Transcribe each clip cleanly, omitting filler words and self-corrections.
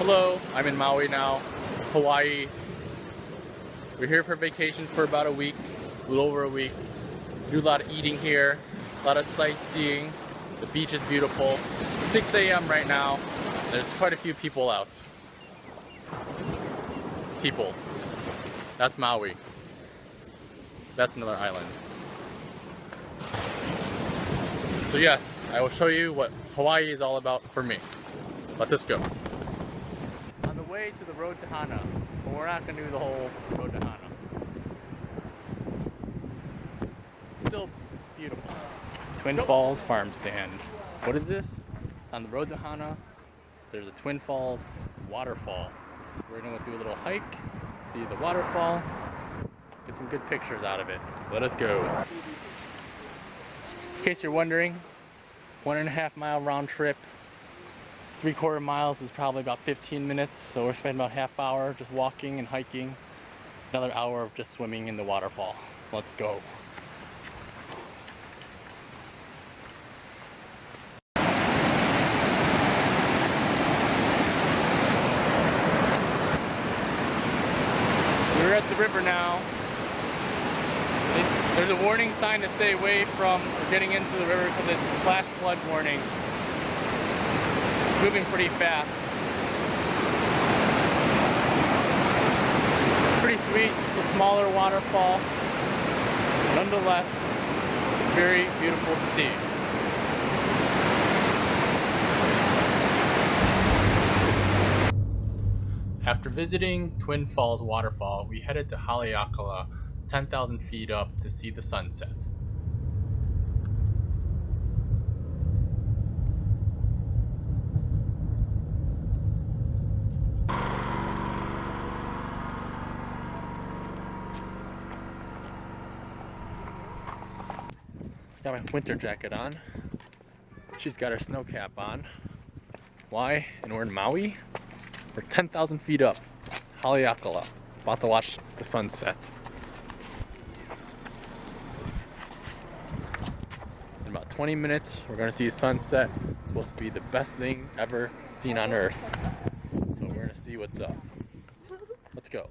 Hello, I'm in Maui now, Hawaii. We're here for vacation for about a week, a little over a week. Do a lot of eating here, a lot of sightseeing. The beach is beautiful. 6 a.m. right now. There's quite a few people out. People. That's Maui. That's another island. So yes, I will show you what Hawaii is all about for me. Let this go. On the way to the road to Hana, but we're not going to do the whole road to Hana. Still beautiful. Twin Falls Farm Stand. What is this? On the road to Hana, there's a Twin Falls waterfall. We're going to do a little hike, see the waterfall, get some good pictures out of it. Let us go. In case you're wondering, 1.5 mile round trip. 3/4 miles is probably about 15 minutes, so we're spending about half hour just walking and hiking. Another hour of just swimming in the waterfall. Let's go. We're at the river now. There's a warning sign to stay away from getting into the river because it's flash flood warnings. It's moving pretty fast. It's pretty sweet. It's a smaller waterfall. Nonetheless, very beautiful to see. After visiting Twin Falls Waterfall, we headed to Haleakala, 10,000 feet up to see the sunset. Got my winter jacket on. She's got her snow cap on. Why? And we're in Maui. We're 10,000 feet up, Haleakala, about to watch the sunset. In about 20 minutes, we're gonna see a sunset. It's supposed to be the best thing ever seen on Earth. So we're gonna see what's up. Let's go.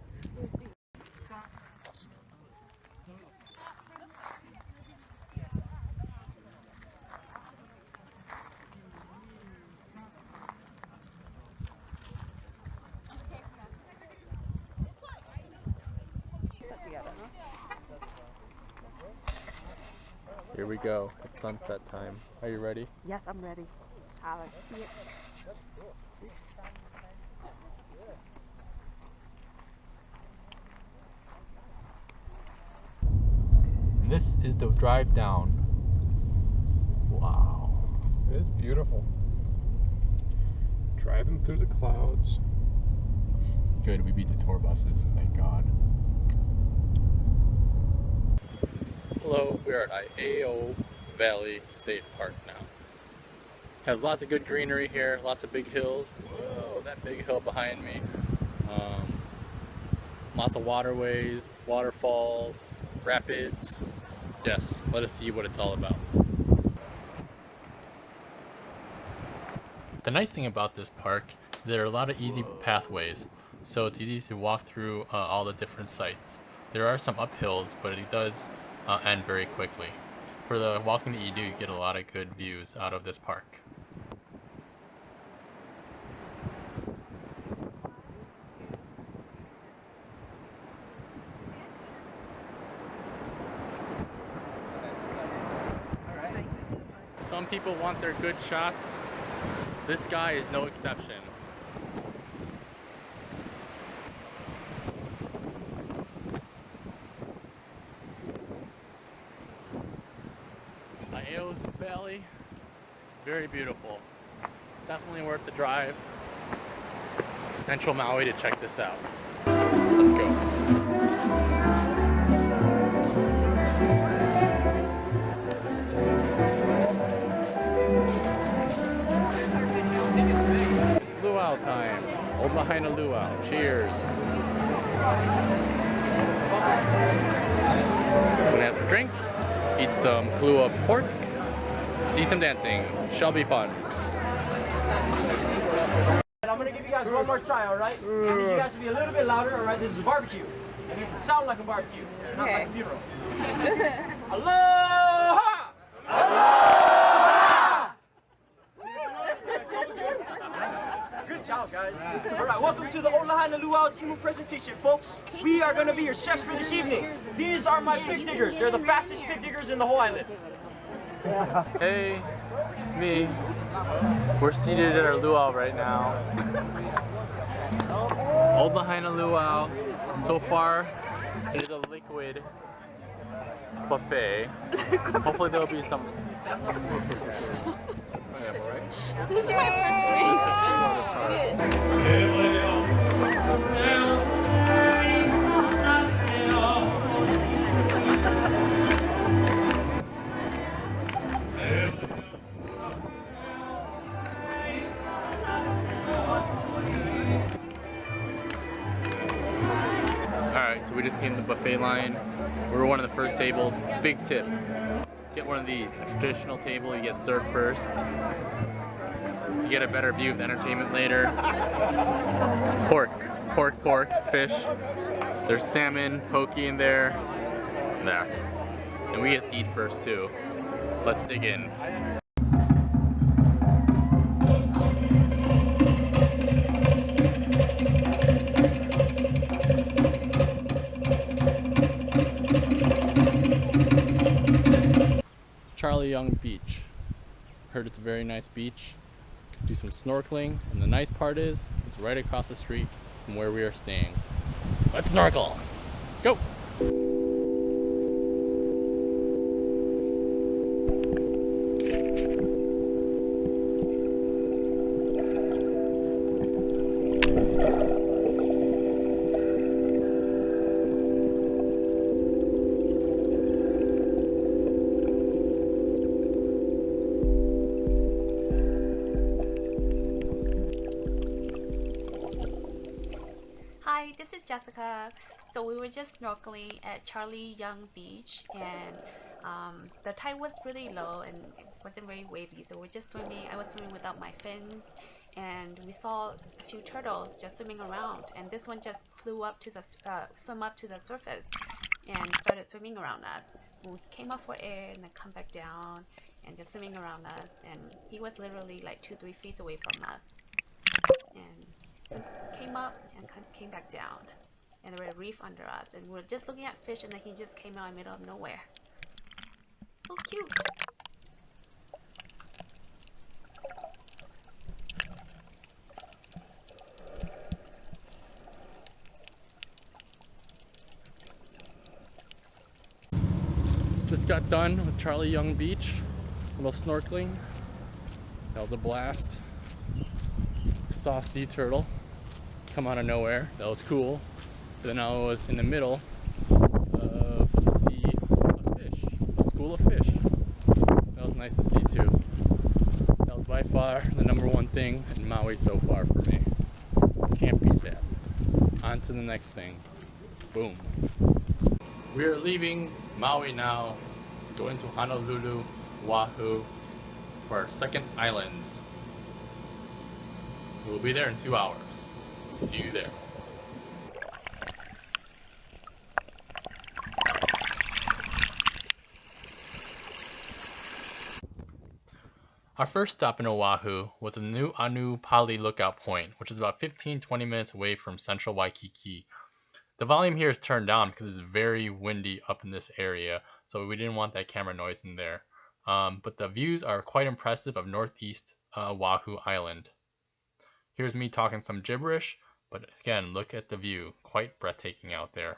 Here we go. It's sunset time. Are you ready? Yes, I'm ready. I'll see it. And this is the drive down. Wow. It is beautiful. Driving through the clouds. Good, we beat the tour buses, thank God. Hello, we are at Iolani Valley State Park now. Has lots of good greenery here, lots of big hills. Whoa, that big hill behind me. Lots of waterways, waterfalls, rapids. Yes, let us see what it's all about. The nice thing about this park, there are a lot of easy pathways, so it's easy to walk through all the different sites. There are some uphills, but it does end very quickly. For the walking that you do, you get a lot of good views out of this park. Some people want their good shots. This guy is no exception. Iolani Valley, very beautiful. Definitely worth the drive. Central Maui to check this out. Let's go. It's Luau time. Old Lahaina Luau. Cheers. Gonna have some drinks, eat some Kalua pork, see some dancing. Shall be fun. I'm gonna give you guys one more try, all right? I need you guys to be a little bit louder, all right? This is a barbecue. And you can sound like a barbecue, not like a funeral. Aloha! Aloha! Good job, guys. All right, welcome to the Lahaina Luau's Imu presentation, folks. We are going to be your chefs for this evening. These are my pig diggers. They're the fastest pig diggers in the whole island. Hey, it's me. We're seated at our luau right now. Old Lahaina luau. So far, it is a liquid buffet. Hopefully there'll be some. This is my first drink. Alright, so we just came to the buffet line. We were one of the first tables. Big tip. Get one of these. A traditional table, you get served first. You get a better view of the entertainment later. Pork, fish. There's salmon, poke in there. That. And we get to eat first too. Let's dig in. Charley Beach. Heard it's a very nice beach. Do some snorkeling, and the nice part is it's right across the street from where we are staying. Let's snorkel! Go! Hi, this is Jessica. So we were just snorkeling at Charley Beach, and the tide was really low and it wasn't very wavy, so we're just swimming. I was swimming without my fins, and we saw a few turtles just swimming around, and this one just flew up to the swim up to the surface and started swimming around us. We came up for air and then come back down and just swimming around us, and he was literally like 2-3 feet away from us, and so came up and came back down, and there were a reef under us, and we were just looking at fish, and then he just came out in the middle of nowhere. So cute. Just got done with Charley Beach. A little snorkeling. That was a blast. Saw a sea turtle come out of nowhere. That was cool. But then I was in the middle of a sea of fish, a school of fish. That was nice to see too. That was by far the #1 thing in Maui so far for me. Can't beat that. On to the next thing. Boom. We are leaving Maui now, going to Honolulu, Oahu for our second island. We'll be there in 2 hours. See you there. Our first stop in Oahu was the new Anu Pali lookout point, which is about 15-20 minutes away from central Waikiki. The volume here is turned down because it's very windy up in this area, so we didn't want that camera noise in there. But the views are quite impressive of northeast Oahu Island. Here's me talking some gibberish, but again, look at the view. Quite breathtaking out there.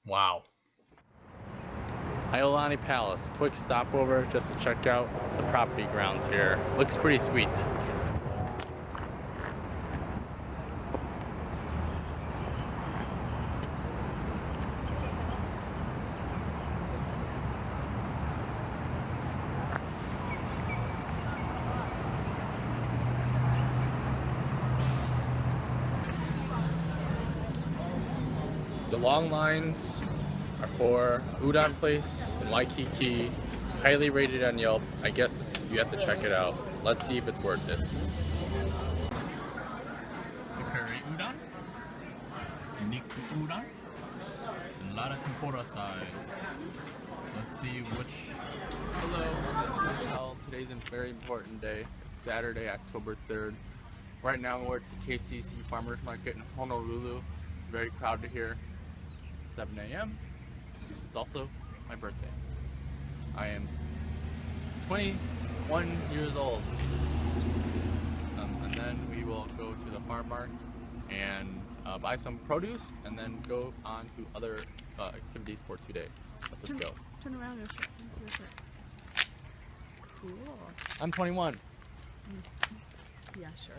Wow. Iolani Palace. Quick stopover just to check out the property grounds here. Looks pretty sweet. The long lines are for Udon place in Waikiki, highly rated on Yelp. I guess you have to check it out. Let's see if it's worth it. The curry udon, unique udon, and a lot of tempura sides. Let's see which. Hello. As you can tell, today's a very important day. It's Saturday, October 3rd. Right now we're at the KCC Farmers Market in Honolulu. It's very crowded here. 7 a.m. It's also my birthday. I am 21 years old. And then we will go to the farm market and buy some produce and then go on to other activities for today. Let's go. Turn around and see your shirt. Cool. I'm 21. Yeah, sure.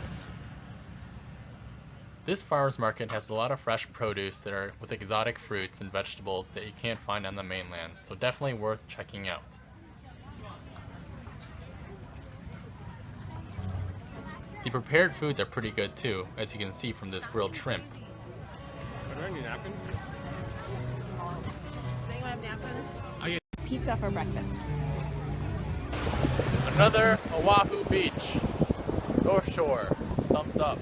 This farmers market has a lot of fresh produce that are with exotic fruits and vegetables that you can't find on the mainland, so definitely worth checking out. The prepared foods are pretty good too, as you can see from this grilled shrimp. Are there any napkins? Does anyone have napkins? I get Pizza for breakfast. another Oahu beach. North Shore. Thumbs up.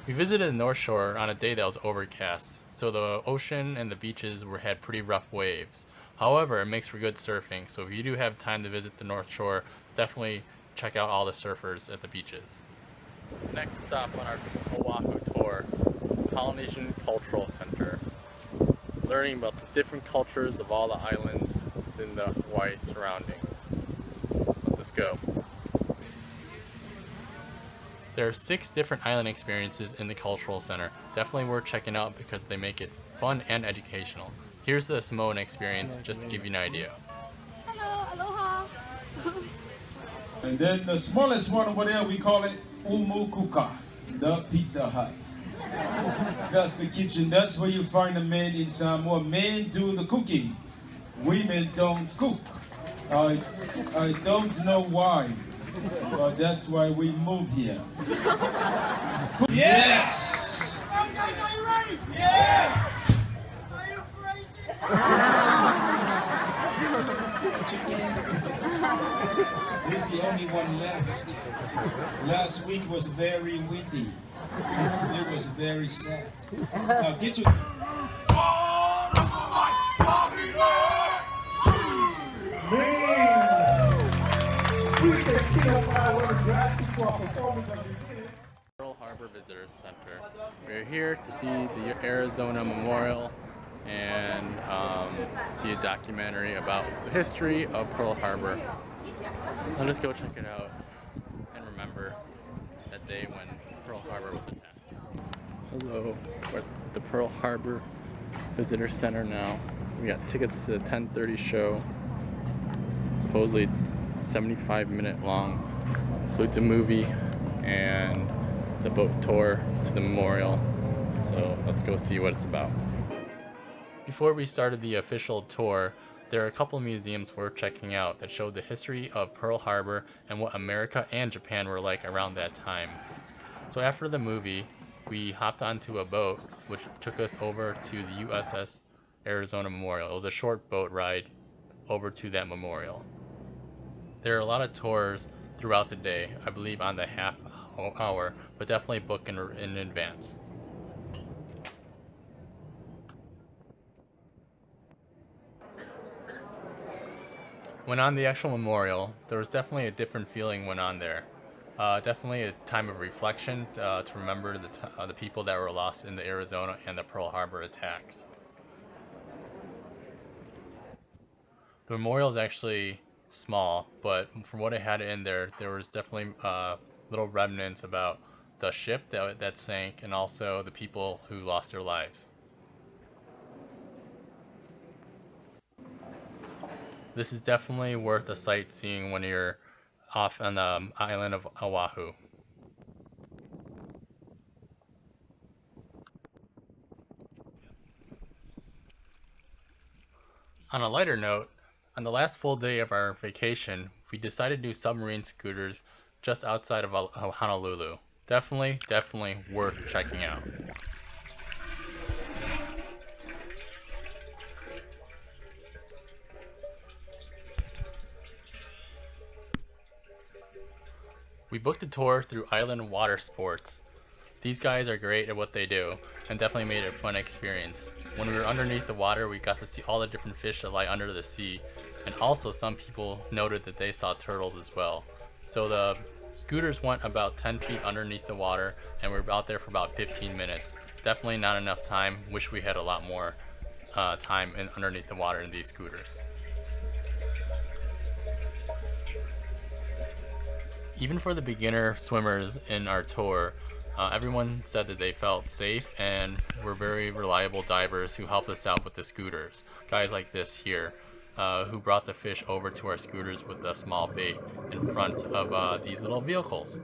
We visited the North Shore on a day that was overcast, so the ocean and the beaches had pretty rough waves. However, it makes for good surfing, so if you do have time to visit the North Shore, definitely check out all the surfers at the beaches. Next stop on our Oahu tour, Polynesian Cultural Center. Learning about the different cultures of all the islands within the Hawaii surroundings. Let's go. There are 6 different island experiences in the Cultural Center. Definitely worth checking out because they make it fun and educational. Here's the Samoan experience just to give you an idea. Hello, aloha. And then the smallest one over there, we call it Umukuka, the Pizza Hut. That's the kitchen. That's where you find the men in Samoa. Men do the cooking. Women don't cook. I don't know why, but that's why we moved here. Yes! Oh, guys, are you ready? Yeah! Are you crazy? This is the only one left. Last week was very windy. It was very sad. Now get your... Pearl Harbor Visitor Center. We're here to see the Arizona Memorial and see a documentary about the history of Pearl Harbor. Let us go check it out and remember that day when Pearl Harbor was attacked. Hello, we're at the Pearl Harbor Visitor Center now. We got tickets to the 10:30 show. Supposedly 75-minute long. Includes a movie and the boat tour to the memorial. So let's go see what it's about. Before we started the official tour, there are a couple museums worth checking out that show the history of Pearl Harbor and what America and Japan were like around that time. So after the movie, we hopped onto a boat which took us over to the USS Arizona Memorial. It was a short boat ride over to that memorial. There are a lot of tours throughout the day, I believe on the half hour, but definitely book in advance. When on the actual memorial, there was definitely a different feeling when on there. Definitely a time of reflection to remember the people that were lost in the Arizona and the Pearl Harbor attacks. The memorial is actually small, but from what I had in there, there was definitely little remnants about the ship that sank and also the people who lost their lives. This is definitely worth a sightseeing when you're off on the island of Oahu. On a lighter note, on the last full day of our vacation, we decided to do submarine scooters just outside of Honolulu. Definitely worth checking out. We booked a tour through Island Water Sports. These guys are great at what they do and definitely made it a fun experience. When we were underneath the water, we got to see all the different fish that lie under the sea, and also some people noted that they saw turtles as well. So the scooters went about 10 feet underneath the water, and we were out there for about 15 minutes. Definitely not enough time. Wish we had a lot more time underneath the water in these scooters. Even for the beginner swimmers in our tour, everyone said that they felt safe and were very reliable divers who helped us out with the scooters. Guys like this here, who brought the fish over to our scooters with a small bait in front of these little vehicles.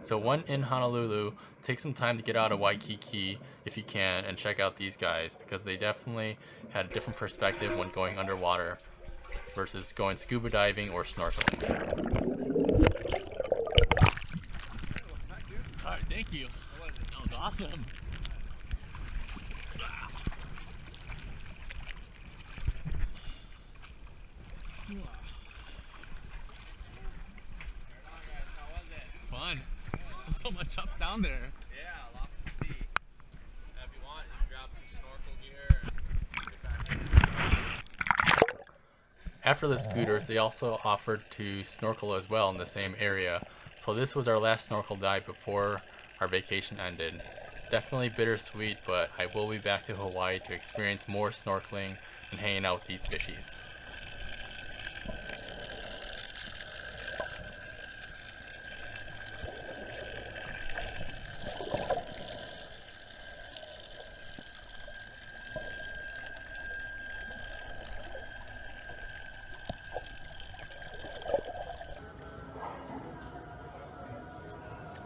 So when in Honolulu, take some time to get out of Waikiki if you can and check out these guys, because they definitely had a different perspective when going underwater versus going scuba diving or snorkeling. Alright, thank you. That was awesome. Fun. There's so much up down there. Yeah, lots to see. If you want, you can grab some snorkel gear and get back in. After the scooters, they also offered to snorkel as well in the same area. So this was our last snorkel dive before our vacation ended. Definitely bittersweet, but I will be back to Hawaii to experience more snorkeling and hanging out with these fishies.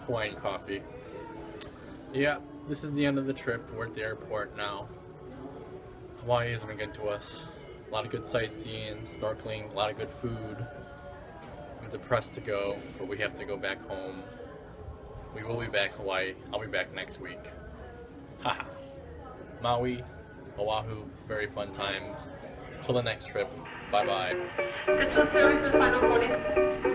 Hawaiian coffee. Yeah, this is the end of the trip. We're at the airport now. Hawaii has been good to us. A lot of good sightseeing, snorkeling, a lot of good food. I'm depressed to go, but we have to go back home. We will be back Hawaii. I'll be back next week. Haha. Maui, Oahu, very fun times. Till the next trip. Bye bye. This was service's final warning.